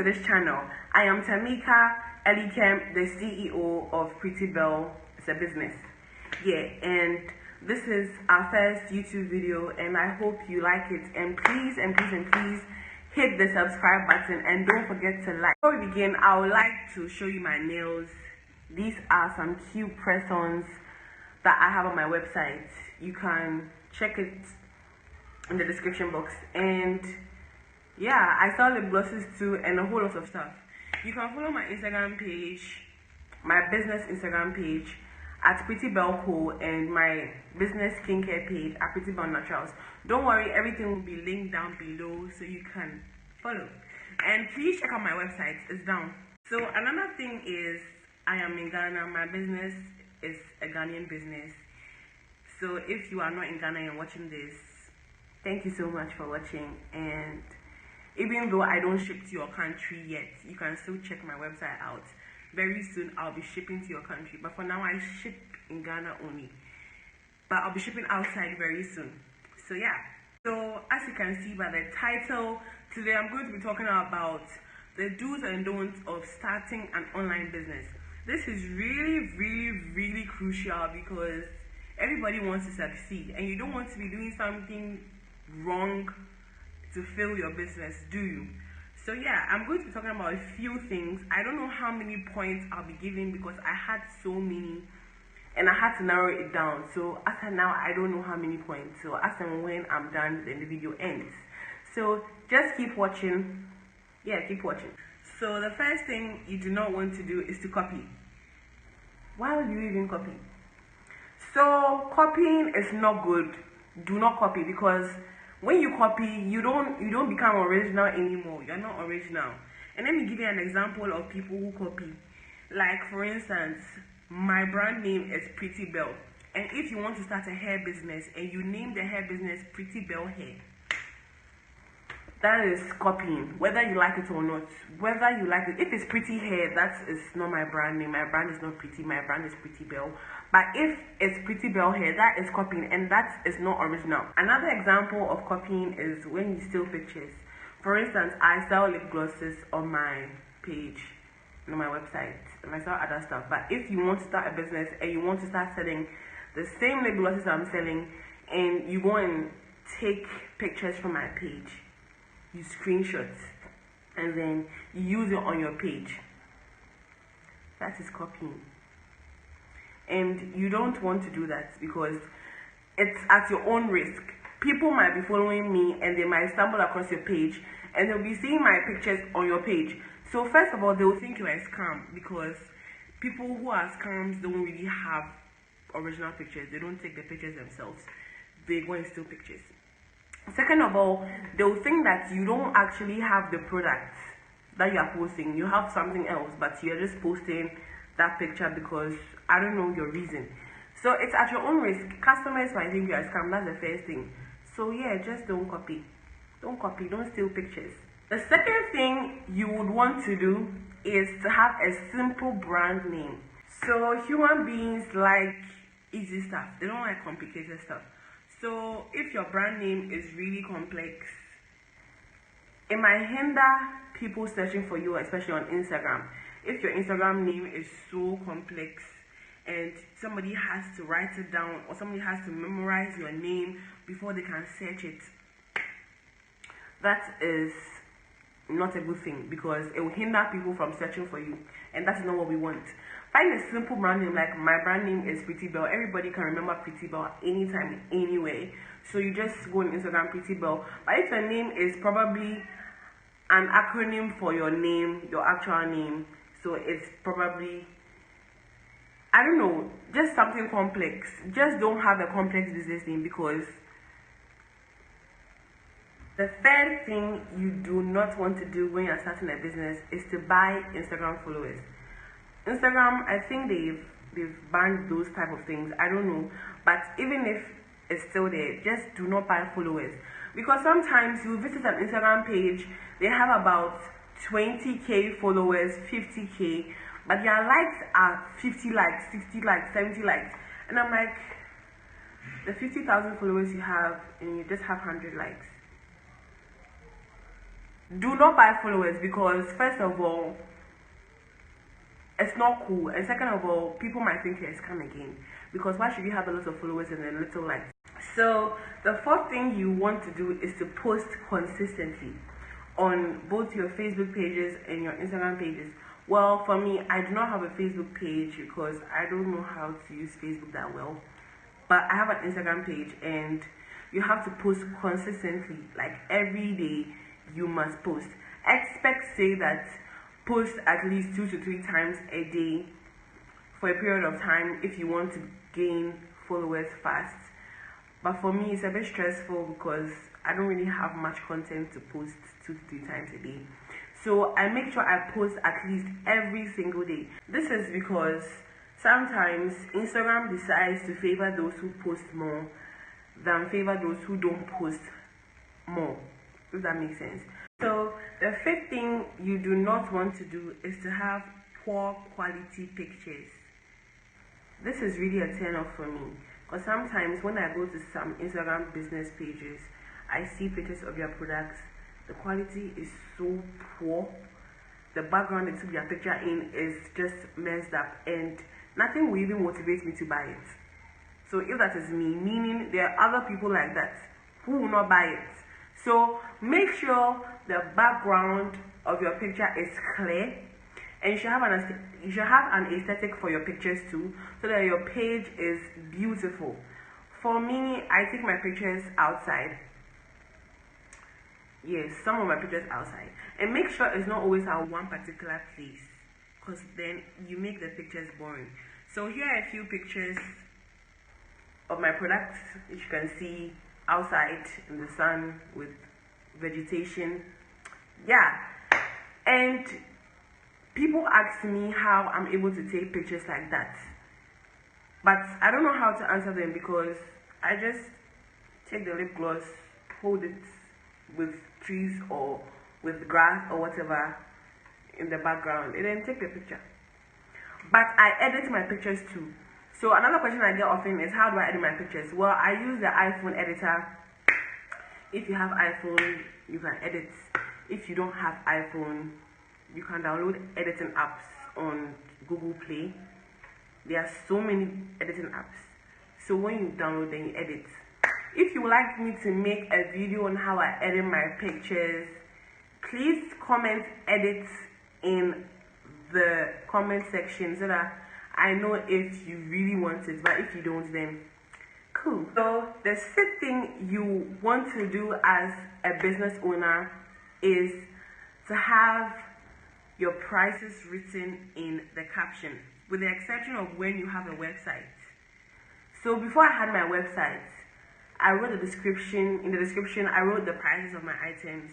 this channel. I am Tamika Elikem, the CEO of Pretty Belle. It's a business. Yeah, and this is our first YouTube video and I hope you like it. And please hit the subscribe button and don't forget to like. Before we begin, I would like to show you my nails. These are some cute press-ons that I have on my website. You can check it in the description box. And yeah, I sell lip glosses too and a whole lot of stuff. You can follow my Instagram page, my business Instagram page at Pretty Belle Co, and my business skincare page at Pretty Belle Naturals. Don't worry, everything will be linked down below so you can follow. And please check out my website, it's down. So another thing is, I am in Ghana. My business is a Ghanaian business. So if you are not in Ghana and watching this, thank you so much for watching. And even though I don't ship to your country yet, you can still check my website out. Very soon I'll be shipping to your country, but for now I ship in Ghana only, but I'll be shipping outside very soon. So yeah, so as you can see by the title, today I'm going to be talking about the do's and don'ts of starting an online business. This is really crucial because everybody wants to succeed and you don't want to be doing something wrong to fail your business, do you? So yeah, I'm going to be talking about a few things. I don't know how many points I'll be giving because I had so many and I had to narrow it down. So after now, I don't know how many points. So after when I'm done, then the video ends. So just keep watching. Yeah, keep watching. So the first thing you do not want to do is to copy. Why would you even copy? So copying is not good. Do not copy, because when you copy, you don't become original anymore. You're not original. And let me give you an example of people who copy. Like for instance, my brand name is Pretty Belle, and if you want to start a hair business and you name the hair business Pretty Belle Hair, that is copying, whether you like it or not. Whether you like it, if it's pretty hair, that is not my brand name. My brand is not Pretty, my brand is Pretty Belle. But if it's Pretty Belle Hair, that is copying and that is not original. Another example of copying is when you steal pictures. For instance, I sell lip glosses on my page, on my website, and I sell other stuff. But if you want to start a business and you want to start selling the same lip glosses I'm selling, and you go and take pictures from my page, you screenshot and then you use it on your page, that is copying. And you don't want to do that because it's at your own risk. People might be following me and they might stumble across your page and they'll be seeing my pictures on your page. So first of all, they will think you're a scam, because people who are scams don't really have original pictures. They don't take the pictures themselves. They go and steal pictures. Second of all, they'll think that you don't actually have the product that you are posting. You have something else, but you're just posting that picture because I don't know your reason. So it's at your own risk. Customers might think you're a scam. That's the first thing. So yeah, just don't copy. Don't copy. Don't steal pictures. The second thing you would want to do is to have a simple brand name. So human beings like easy stuff. They don't like complicated stuff. So if your brand name is really complex, it might hinder people searching for you, especially on Instagram. If your Instagram name is so complex and somebody has to write it down or somebody has to memorize your name before they can search it, that is not a good thing, because it will hinder people from searching for you, and that's not what we want. Find a simple brand name. Like my brand name is Pretty Belle. Everybody can remember Pretty Belle anytime, anyway. So you just go on Instagram, Pretty Belle. But if your name is probably an acronym for your name, your actual name, so it's probably, I don't know, just something complex. Just don't have a complex business name, because the third thing you do not want to do when you're starting a business is to buy Instagram followers. Instagram, I think they've banned those type of things. I don't know, but even if it's still there, just do not buy followers, because sometimes you visit an Instagram page, they have about 20k followers, 50k, but their likes are 50 likes, 60 likes, 70 likes, and I'm like, the 50,000 followers you have and you just have 100 likes. do not buy followers, because first of all, it's not cool, and second of all, people might think you're a scam again, because why should you have a lot of followers and a little likes? So the fourth thing you want to do is to post consistently on both your Facebook pages and your Instagram pages. Well, for me, I do not have a Facebook page because I don't know how to use Facebook that well, but I have an Instagram page, and you have to post consistently, like every day you must post. Expect, say that, post at least 2 to 3 times a day for a period of time if you want to gain followers fast. But for me, it's a bit stressful because I don't really have much content to post 2 to 3 times a day. So I make sure I post at least every single day. This is because sometimes Instagram decides to favor those who post more than favor those who don't post more, if that makes sense. So the fifth thing you do not want to do is to have poor quality pictures. This is really a turn off for me, because sometimes when I go to some Instagram business pages, I see pictures of their products. The quality is so poor. The background they took their picture in is just messed up, and nothing will even motivate me to buy it. So if that is me, meaning there are other people like that who will not buy it. So make sure the background of your picture is clear, and you should have an aesthetic for your pictures too, so that your page is beautiful. For me, I take my pictures outside. Yes, some of my pictures outside, and make sure it's not always at one particular place, because then you make the pictures boring. So here are a few pictures of my products, which you can see outside in the sun with vegetation. Yeah, and people ask me how I'm able to take pictures like that, but I don't know how to answer them, because I just take the lip gloss, hold it with trees or with grass or whatever in the background, and then take the picture. But I edit my pictures too. So another question I get often is, how do I edit my pictures? Well, I use the iPhone editor. If you have iPhone, you can edit. If you don't have iPhone, you can download editing apps on Google Play. There are so many editing apps. So when you download, then you edit. If you would like me to make a video on how I edit my pictures, please comment edit in the comment section so that I know if you really want it. But if you don't, then cool. So the sixth thing you want to do as a business owner is to have your prices written in the caption, with the exception of when you have a website. So before I had my website, I wrote the description. In the description, I wrote the prices of my items.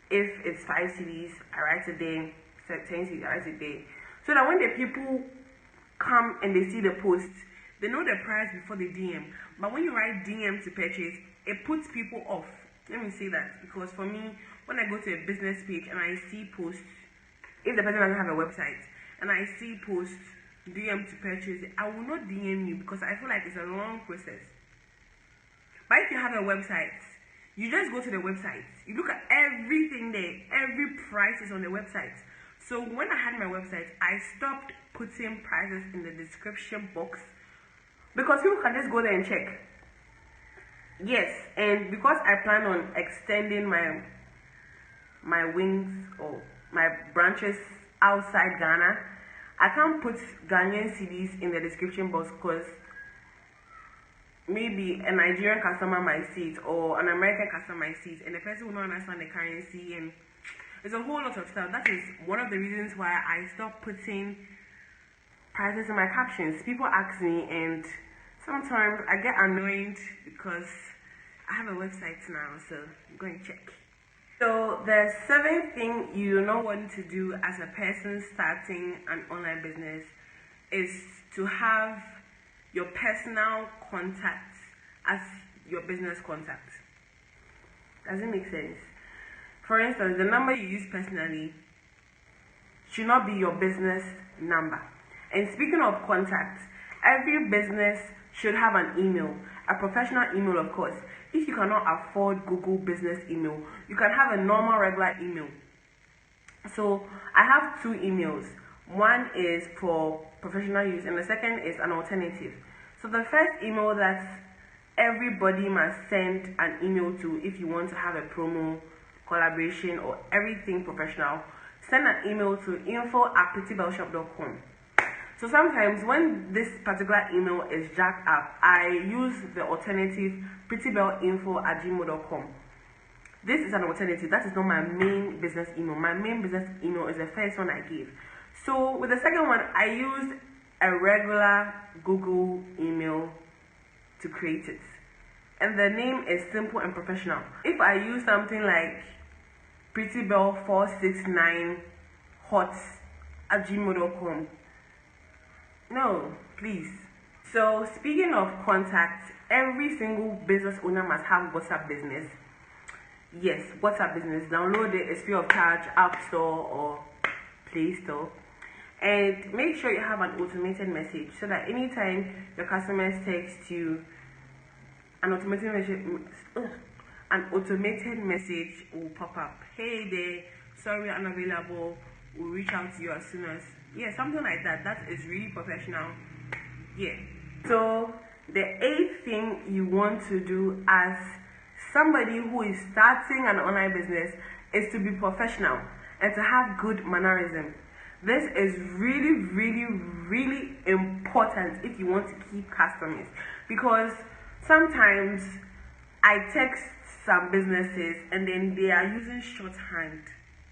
If it's 5 CDs, I write it there. 10 CDs, I write it there. So that when the people come and they see the post, they know the price before they DM. But when you write DM to purchase, it puts people off. Let me say that, because for me, when I go to a business page and I see posts, if the person doesn't have a website, and I see posts DM to purchase, I will not DM you, because I feel like it's a long process. But if you have a website, you just go to the website, you look at everything there, every price is on the website. So when I had my website, I stopped putting prices in the description box, because people can just go there and check. Yes, and because I plan on extending my wings or my branches outside Ghana, I can't put Ghanaian CDs in the description box, because maybe a Nigerian customer might see it or an American customer might see it, and the person will not understand the currency, and it's a whole lot of stuff. That is one of the reasons why I stopped putting prices in my captions. People ask me, and sometimes I get annoyed because I have a website now, so go and check. So the seventh thing you do not want to do as a person starting an online business is to have your personal contact as your business contact. Does it make sense? For instance, the number you use personally should not be your business number. And speaking of contacts, every business should have an email, a professional email, of course. if you cannot afford Google Business Email, you can have a normal regular email. So I have two emails. One is for professional use and the second is an alternative. So the first email that everybody must send an email to if you want to have a promo, collaboration, or everything professional, send an email to info@prettybellshop.com. So sometimes when this particular email is jacked up, I use the alternative prettybellinfo@gmail.com. This is an alternative. That is not my main business email. My main business email is the first one I gave. So with the second one, I used a regular Google email to create it. And the name is simple and professional. If I use something like prettybell469hot@gmail.com, no, please. So speaking of contacts, every single business owner must have WhatsApp Business. Yes, WhatsApp Business. Download it. It's free of charge, App Store or Play Store. And make sure you have an automated message so that anytime your customers text you, an automated message will pop up. Hey there, sorry unavailable. We'll reach out to you as soon as. Yeah, something like that. That is really professional. Yeah. So the 8th thing you want to do as somebody who is starting an online business is to be professional and to have good mannerism. This is really, really, really important if you want to keep customers, because sometimes I text some businesses and then they are using shorthand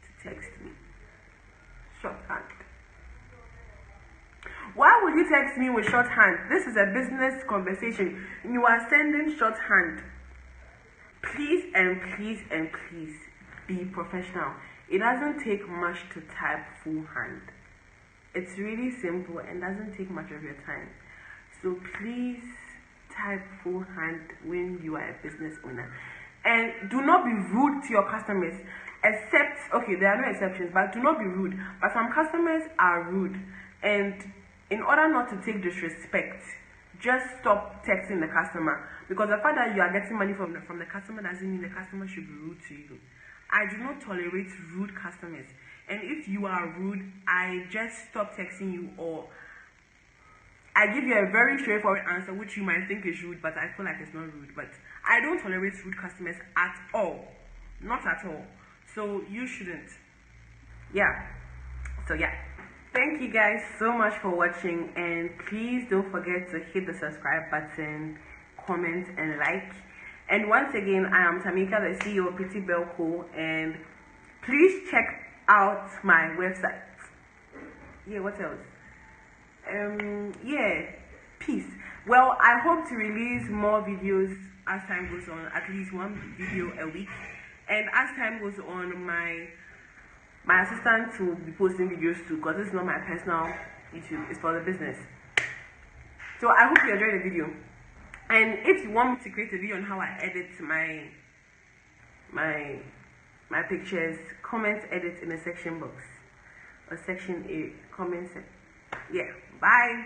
to text me. Shorthand. Why would you text me with shorthand? This is a business conversation. You are sending shorthand. Please and please and please be professional. It doesn't take much to type full hand. It's really simple and doesn't take much of your time. So please type full hand when you are a business owner. And do not be rude to your customers, except, okay, there are no exceptions, but do not be rude. But some customers are rude, and in order not to take disrespect, just stop texting the customer, because the fact that you are getting money from the customer doesn't mean the customer should be rude to you. I do not tolerate rude customers, and if you are rude, I just stop texting you, or I give you a very straightforward answer which you might think is rude, but I feel like it's not rude. But I don't tolerate rude customers at all. Not at all. So you shouldn't. Yeah. So yeah. Thank you guys so much for watching, and please don't forget to hit the subscribe button, comment and like. And once again, I am Tamika, the CEO of Pretty Bell Co, and please check out my website. Yeah, what else? Yeah, peace. Well, I hope to release more videos as time goes on, at least one video a week. And as time goes on, my assistant will be posting videos too, because it's not my personal YouTube, it's for the business. So I hope you enjoyed the video. And if you want me to create a video on how I edit my pictures, comment edit in the section box or section A, comment section. Yeah, bye.